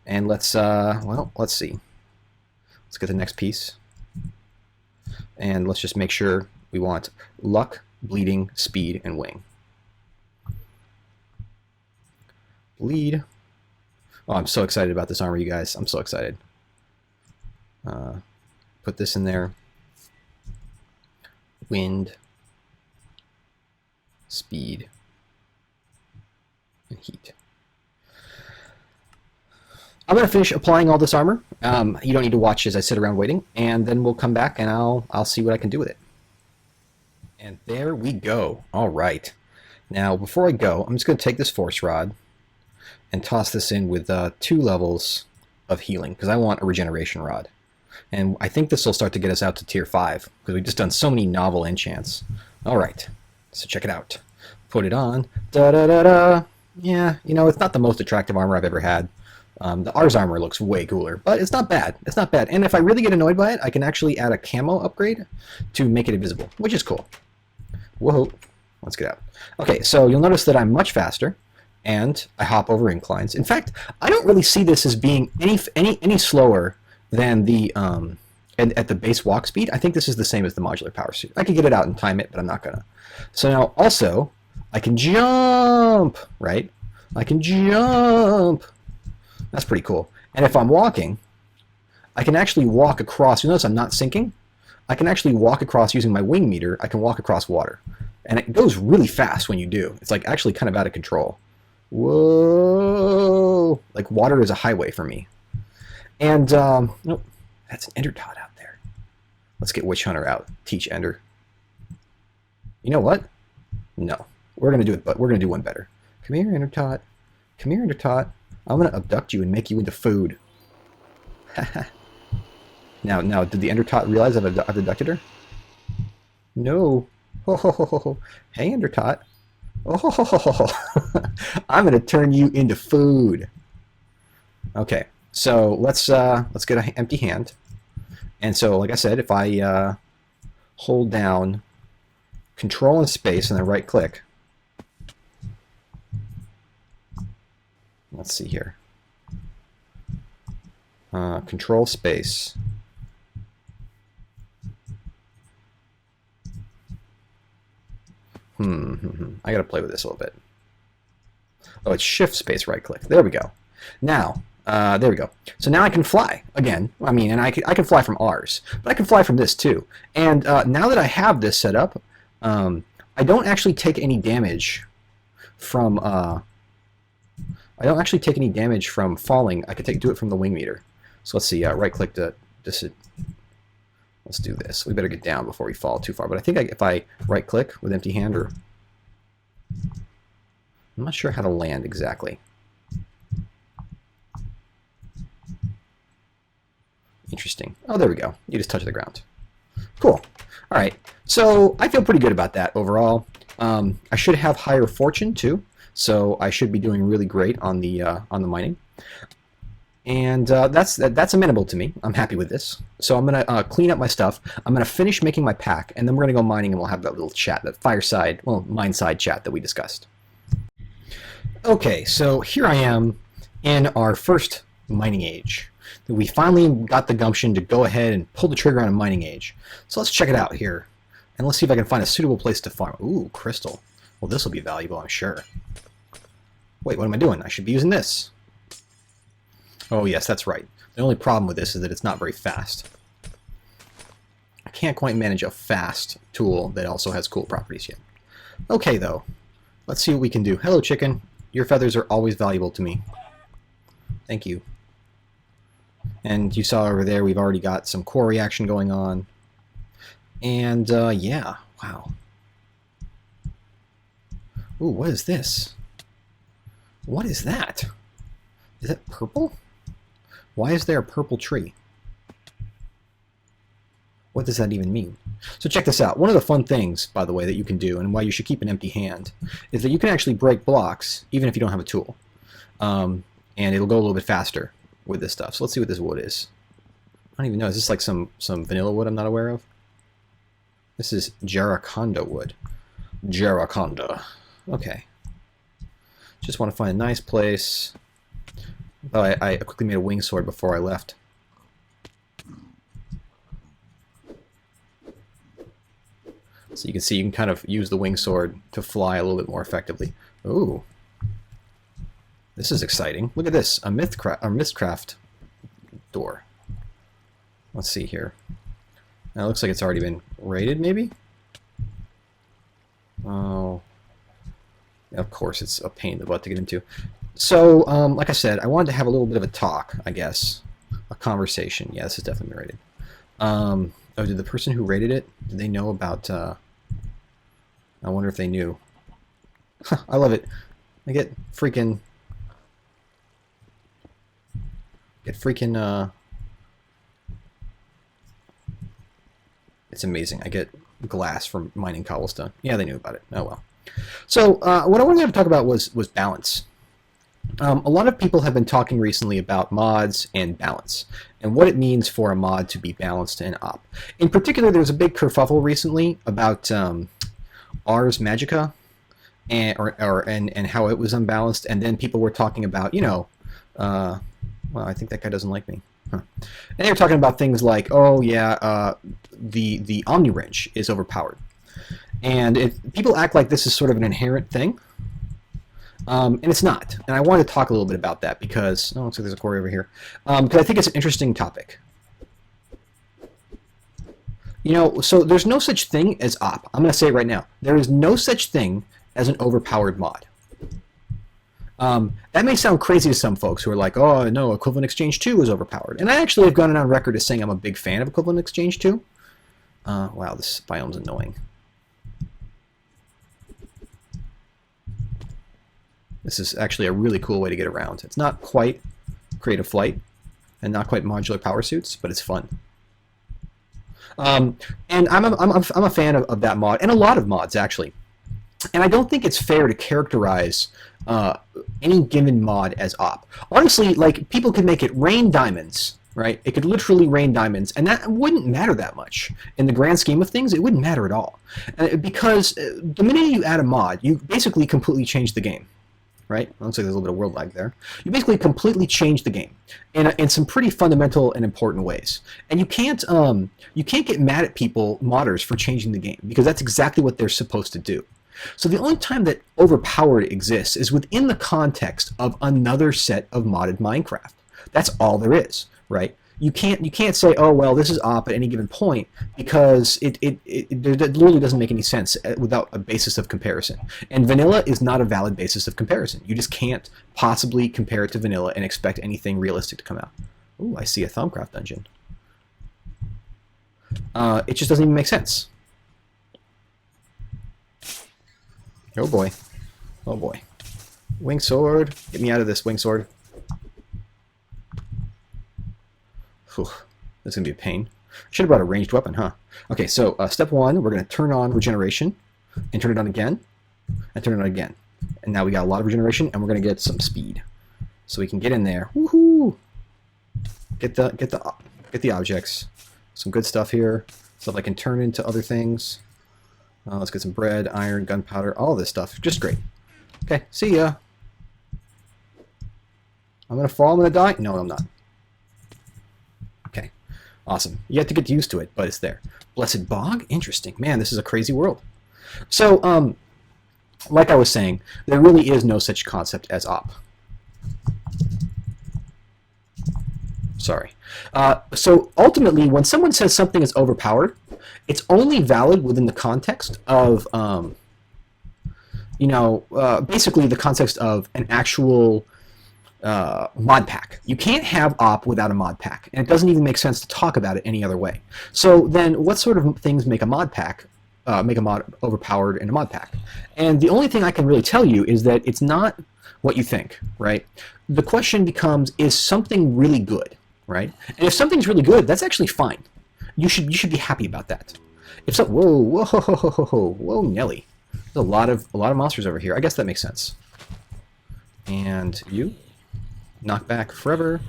And let's see. Let's get the next piece. And let's just make sure we want luck, bleeding, speed, and wing. Bleed. Oh, I'm so excited about this armor, you guys. I'm so excited. Put this in there. Wind, speed, and heat. I'm going to finish applying all this armor. You don't need to watch as I sit around waiting, and then we'll come back and I'll see what I can do with it. And there we go. All right. Now, before I go, I'm just going to take this force rod and toss this in with 2 levels of healing, because I want a regeneration rod. And I think this will start to get us out to tier 5, because we've just done so many novel enchants. All right. So check it out. Put it on. Da-da-da-da. Yeah, you know, it's not the most attractive armor I've ever had. The Ars armor looks way cooler, but it's not bad. It's not bad. And if I really get annoyed by it, I can actually add a camo upgrade to make it invisible, which is cool. Whoa. Let's get out. Okay, so you'll notice that I'm much faster, and I hop over inclines. In fact, I don't really see this as being any slower than the at the base walk speed. I think this is the same as the modular power suit. I could get it out and time it, but I'm not gonna. So now also, I can jump, right? I can jump. That's pretty cool. And if I'm walking, I can actually walk across. You notice I'm not sinking. I can actually walk across using my wing meter. I can walk across water. And it goes really fast when you do. It's like actually kind of out of control. Whoa! Like water is a highway for me. And, nope, that's an ender tot out there. Let's get Witch Hunter out. Teach Ender. You know what? No. We're going to do it, but we're going to do one better. Come here, ender tot. Come here, ender tot. I'm going to abduct you and make you into food. Now, did the ender tot realize I've abducted her? No. Oh, hey, ender tot. Oh, I'm going to turn you into food. Okay, so let's get an empty hand. And so, like I said, if I hold down Control and Space and then right click. Let's see here. Control Space. I gotta play with this a little bit. Oh, it's Shift Space right click. There we go. Now, there we go. So now I can fly again. I mean, and I can fly from Rs, but I can fly from this too. And now that I have this set up, I don't actually take any damage from. I don't actually take any damage from falling. I could do it from the wing meter. So let's see. Right click to this. Let's do this. We better get down before we fall too far. But I think if I right click with empty hand, or I'm not sure how to land exactly. Interesting. Oh, there we go. You just touch the ground. Cool. All right. So I feel pretty good about that overall. I should have higher fortune too, so I should be doing really great on the mining. And that's amenable to me. I'm happy with this. So I'm gonna clean up my stuff. I'm gonna finish making my pack, and then we're gonna go mining, and we'll have that little chat, that fireside, well, mine side chat that we discussed. Okay, so here I am in our first mining age. We finally got the gumption to go ahead and pull the trigger on a mining age. So let's check it out here, and let's see if I can find a suitable place to farm. Ooh, crystal. Well, this will be valuable, I'm sure. Wait, what am I doing? I should be using this. Oh yes, that's right. The only problem with this is that it's not very fast. I can't quite manage a fast tool that also has cool properties yet. Okay though, let's see what we can do. Hello chicken, your feathers are always valuable to me. Thank you. And you saw over there, we've already got some core reaction going on. And yeah, wow. Ooh, what is this? What is that? Is it purple? Why is there a purple tree? What does that even mean? So check this out. One of the fun things, by the way, that you can do, and why you should keep an empty hand, is that you can actually break blocks, even if you don't have a tool. And it'll go a little bit faster with this stuff. So let's see what this wood is. I don't even know. Is this like some vanilla wood I'm not aware of? This is Jaraconda wood. Jaraconda. Okay. Just want to find a nice place. Oh, I quickly made a wing sword before I left. So you can see you can kind of use the wing sword to fly a little bit more effectively. Ooh. This is exciting. Look at this. A Mistcraft door. Let's see here. Now it looks like it's already been raided, maybe? Oh. Of course, it's a pain in the butt to get into. So, like I said, I wanted to have a little bit of a talk, I guess. A conversation. Yeah, this is definitely been raided. Oh, did the person who raided it, did they know about... I wonder if they knew. I love it. I get freaking... It's amazing. I get glass from mining cobblestone. Yeah, they knew about it. Oh well. So what I wanted to talk about was balance. A lot of people have been talking recently about mods and balance, and what it means for a mod to be balanced in op. In particular, there was a big kerfuffle recently about Ars Magica and how it was unbalanced, and then people were talking about, you know, well, I think that guy doesn't like me. Huh. And they were talking about things like, oh yeah, the Omni Wrench is overpowered, and people act like this is sort of an inherent thing, and it's not. And I wanted to talk a little bit about that because looks like there's a quarry over here. Because I think it's an interesting topic. You know, so there's no such thing as op. I'm going to say it right now. There is no such thing as an overpowered mod. That may sound crazy to some folks who are like, oh, no, Equivalent Exchange 2 is overpowered. And I actually have gone on record as saying I'm a big fan of Equivalent Exchange 2. Wow, this biome's annoying. This is actually a really cool way to get around. It's not quite Creative Flight and not quite modular power suits, but it's fun. And I'm a fan of that mod, and a lot of mods, actually. And I don't think it's fair to characterize any given mod as op. Honestly, like, people could make it rain diamonds, right? It could literally rain diamonds, and that wouldn't matter that much. In the grand scheme of things, it wouldn't matter at all. Because the minute you add a mod, you basically completely change the game. Right? It looks like there's a little bit of world lag there. You basically completely change the game in some pretty fundamental and important ways. And you can't get mad at people, modders, for changing the game, because that's exactly what they're supposed to do. So the only time that overpowered exists is within the context of another set of modded Minecraft. That's all there is, right? You can't say, oh well, this is op at any given point, because it literally doesn't make any sense without a basis of comparison. And vanilla is not a valid basis of comparison. You just can't possibly compare it to vanilla and expect anything realistic to come out. Ooh, I see a Thaumcraft dungeon. It just doesn't even make sense. Oh boy. Oh boy. Wing sword. Get me out of this, wing sword. Whew, that's going to be a pain. Should have brought a ranged weapon, huh? Okay, so step one, we're going to turn on regeneration, and turn it on again, and turn it on again. And now we got a lot of regeneration, and we're going to get some speed. So we can get in there. Woohoo! Get the objects. Some good stuff here. Stuff I can turn into other things. Let's get some bread, iron, gunpowder, all this stuff. Just great. Okay, see ya. I'm going to fall, I'm going to die? No, I'm not. Okay, awesome. You have to get used to it, but it's there. Blessed Bog? Interesting. Man, this is a crazy world. So, like I was saying, there really is no such concept as op. Sorry. So ultimately, when someone says something is overpowered, it's only valid within the context of, basically the context of an actual mod pack. You can't have op without a mod pack, and it doesn't even make sense to talk about it any other way. So then what sort of things make a mod pack, make a mod overpowered in a mod pack? And the only thing I can really tell you is that it's not what you think, right? The question becomes, is something really good, right? And if something's really good, that's actually fine. You should be happy about that. If so, whoa, Nelly. There's a lot of monsters over here. I guess that makes sense. And you knock back forever.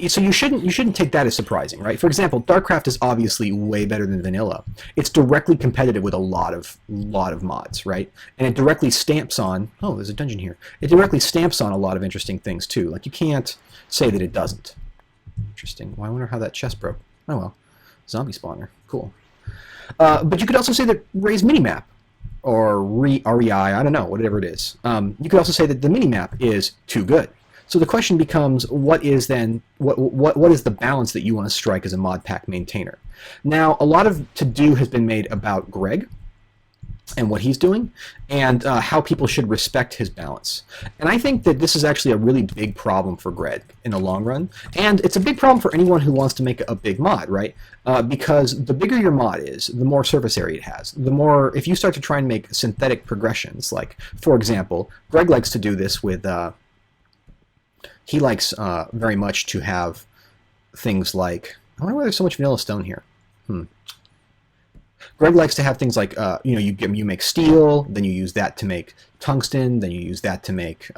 So you shouldn't take that as surprising, right? For example, Dartcraft is obviously way better than vanilla. It's directly competitive with a lot of mods, right? And it directly stamps on, oh, there's a dungeon here. It directly stamps on a lot of interesting things too. Like, you can't say that it doesn't. Interesting. Well, I wonder how that chest broke. Oh well, zombie spawner, cool. But you could also say that Ray's minimap, or REI, I don't know, whatever it is. You could also say that the minimap is too good. So the question becomes, what is then what is the balance that you want to strike as a mod pack maintainer? Now, a lot of to-do has been made about Greg and what he's doing, and how people should respect his balance. And I think that this is actually a really big problem for Greg in the long run, and it's a big problem for anyone who wants to make a big mod, right? Because the bigger your mod is, the more surface area it has. The more, if you start to try and make synthetic progressions, like, for example, Greg likes to do this with, he likes very much to have things like, I wonder why there's so much vanilla stone here. Greg likes to have things like, you make steel, then you use that to make tungsten, then you use that to make,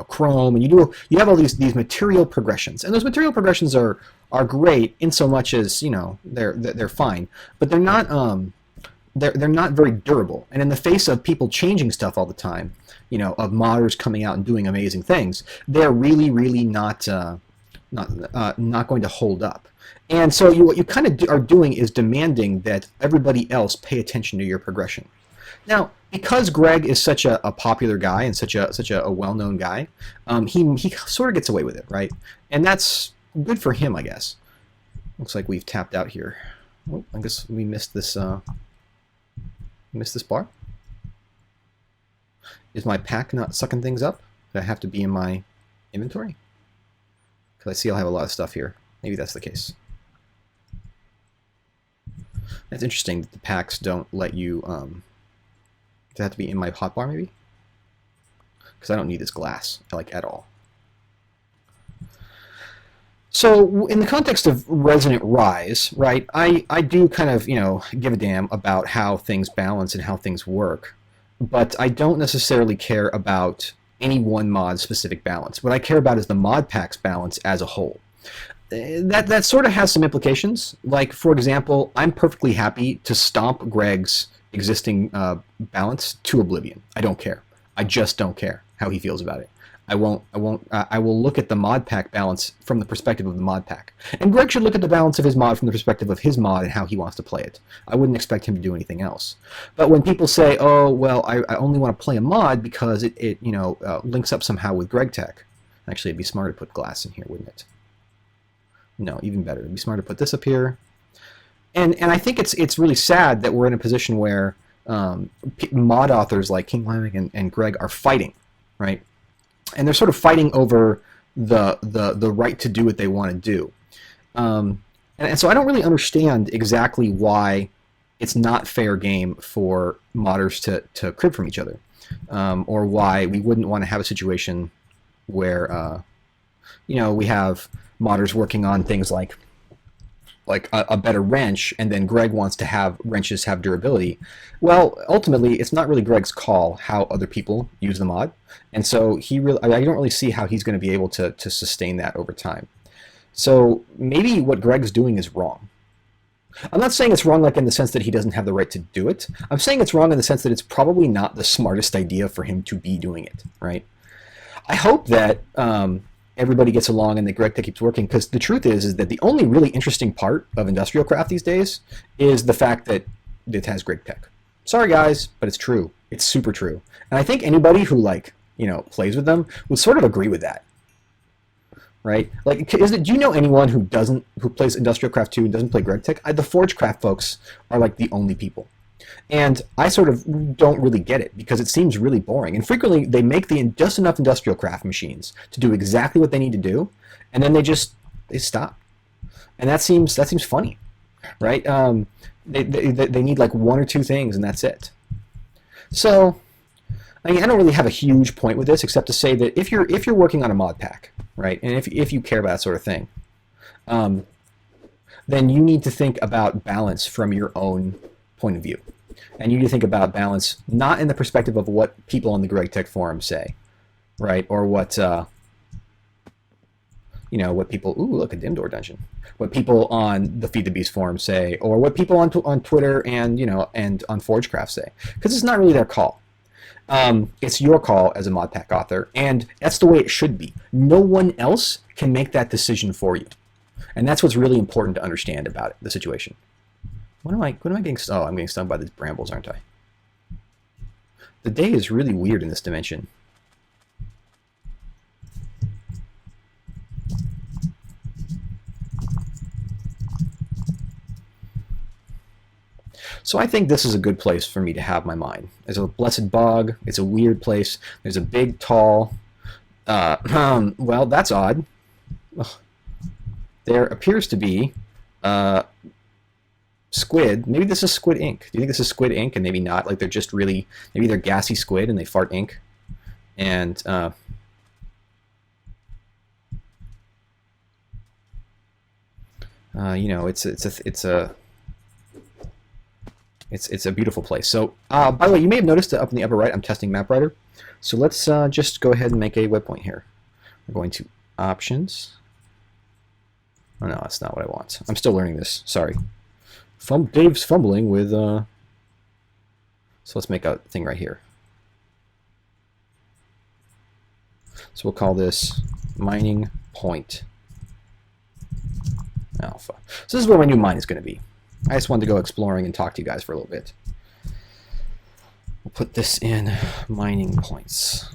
chrome, and you have all these material progressions, and those material progressions are great in so much as they're fine, but they're not very durable. And in the face of people changing stuff all the time, of modders coming out and doing amazing things, they're really not going to hold up. And so what you kind of are doing is demanding that everybody else pay attention to your progression. Now, because Greg is such a popular guy and such a well-known guy, he sort of gets away with it, right? And that's good for him, I guess. Looks like we've tapped out here. Oh, I guess we missed this. Missed this bar. Is my pack not sucking things up? Do I have to be in my inventory? Because I see I'll have a lot of stuff here. Maybe that's the case. That's interesting that the packs don't let you, does it have to be in my hotbar maybe? Because I don't need this glass, like, at all. So in the context of Resonant Rise, right, I do kind of, give a damn about how things balance and how things work, but I don't necessarily care about any one mod's specific balance. What I care about is the mod pack's balance as a whole. That sort of has some implications. Like, for example, I'm perfectly happy to stomp Greg's existing balance to oblivion. I don't care. I just don't care how he feels about it. I will look at the mod pack balance from the perspective of the mod pack. And Greg should look at the balance of his mod from the perspective of his mod and how he wants to play it. I wouldn't expect him to do anything else. But when people say, oh, well, I only want to play a mod because it links up somehow with Greg Tech. Actually, it'd be smarter to put glass in here, wouldn't it? No, even better. It'd be smarter to put this up here. And I think it's really sad that we're in a position where mod authors like King Lamech and Greg are fighting, right? And they're sort of fighting over the right to do what they want to do. And so I don't really understand exactly why it's not fair game for modders to crib from each other, or why we wouldn't want to have a situation where we have modders working on things like a better wrench, and then Greg wants to have wrenches have durability. Well, ultimately, it's not really Greg's call how other people use the mod, and so I don't really see how he's going to be able to sustain that over time. So maybe what Greg's doing is wrong. I'm not saying it's wrong like in the sense that he doesn't have the right to do it. I'm saying it's wrong in the sense that it's probably not the smartest idea for him to be doing it, right? I hope that everybody gets along and that Greg Tech keeps working, because the truth is that the only really interesting part of industrial craft these days is the fact that it has Greg Tech. Sorry guys, but it's true. It's super true. And I think anybody who plays with them would sort of agree with that. Right? Like, do you know anyone who plays Industrial Craft 2 and doesn't play Greg Tech? The Forgecraft folks are like the only people. And I sort of don't really get it because it seems really boring. And frequently they make just enough industrial craft machines to do exactly what they need to do, and then they stop. And that seems funny, right? They need like one or two things, and that's it. So, I mean, I don't really have a huge point with this, except to say that if you're working on a mod pack, right, and if you care about that sort of thing, then you need to think about balance from your own point of view, and you need to think about balance not in the perspective of what people on the Greg Tech forum say, right, or what what people, ooh, look, a dim door dungeon, what people on the Feed the Beast forum say, or what people on Twitter and and on Forgecraft say, because it's not really their call. It's your call as a modpack author, and that's the way it should be. No one else can make that decision for you, and that's what's really important to understand about the situation. What am I getting? Oh, I'm getting stung by these brambles, aren't I? The day is really weird in this dimension. So I think this is a good place for me to have my mine. There's a blessed bog. It's a weird place. There's a big, tall... well, that's odd. Ugh. There appears to be squid. Maybe this is squid ink. Do you think this is squid ink and maybe not? Like they're just really... Maybe they're gassy squid and they fart ink. And... it's a beautiful place. So, by the way, you may have noticed that up in the upper right, I'm testing MapWriter. So let's just go ahead and make a waypoint here. We're going to Options. Oh no, that's not what I want. I'm still learning this. Sorry. Dave's fumbling with... So let's make a thing right here. So we'll call this mining point alpha. So this is where my new mine is going to be. I just wanted to go exploring and talk to you guys for a little bit. We'll put this in mining points.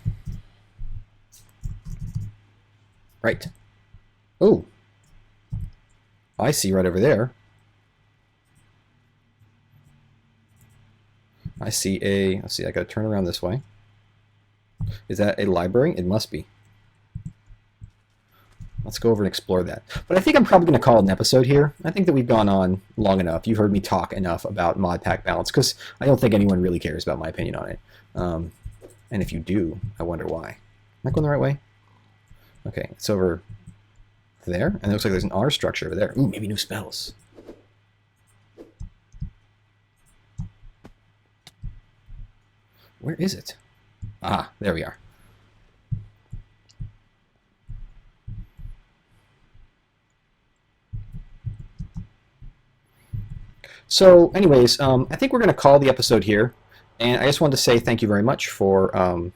Right. Oh. I see right over there. I see a... Let's see, I got to turn around this way. Is that a library? It must be. Let's go over and explore that. But I think I'm probably going to call it an episode here. I think that we've gone on long enough. You've heard me talk enough about mod pack balance, because I don't think anyone really cares about my opinion on it. And if you do, I wonder why. Am I going the right way? Okay, it's over there. And it looks like there's an R structure over there. Ooh, maybe new spells. Where is it? Ah, there we are. So anyways, I think we're going to call the episode here. And I just wanted to say thank you very much for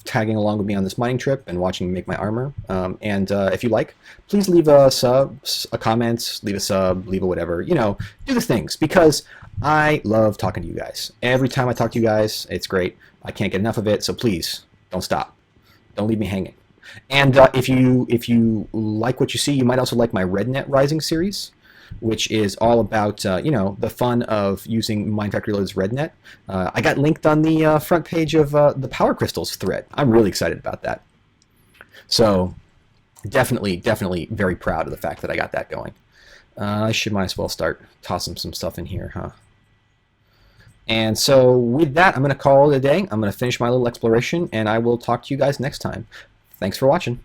tagging along with me on this mining trip and watching me make my armor. And if you like, please leave a sub, a comment, leave a sub, leave a whatever. Do the things, because I love talking to you guys. Every time I talk to you guys, it's great. I can't get enough of it, so please don't stop. Don't leave me hanging. And if you like what you see, you might also like my RedNet Rising series, which is all about the fun of using Minecraft Reload's RedNet. I got linked on the front page of the Power Crystals thread. I'm really excited about that. So definitely very proud of the fact that I got that going. I might as well start tossing some stuff in here, huh? And so with that, I'm going to call it a day. I'm going to finish my little exploration, and I will talk to you guys next time. Thanks for watching.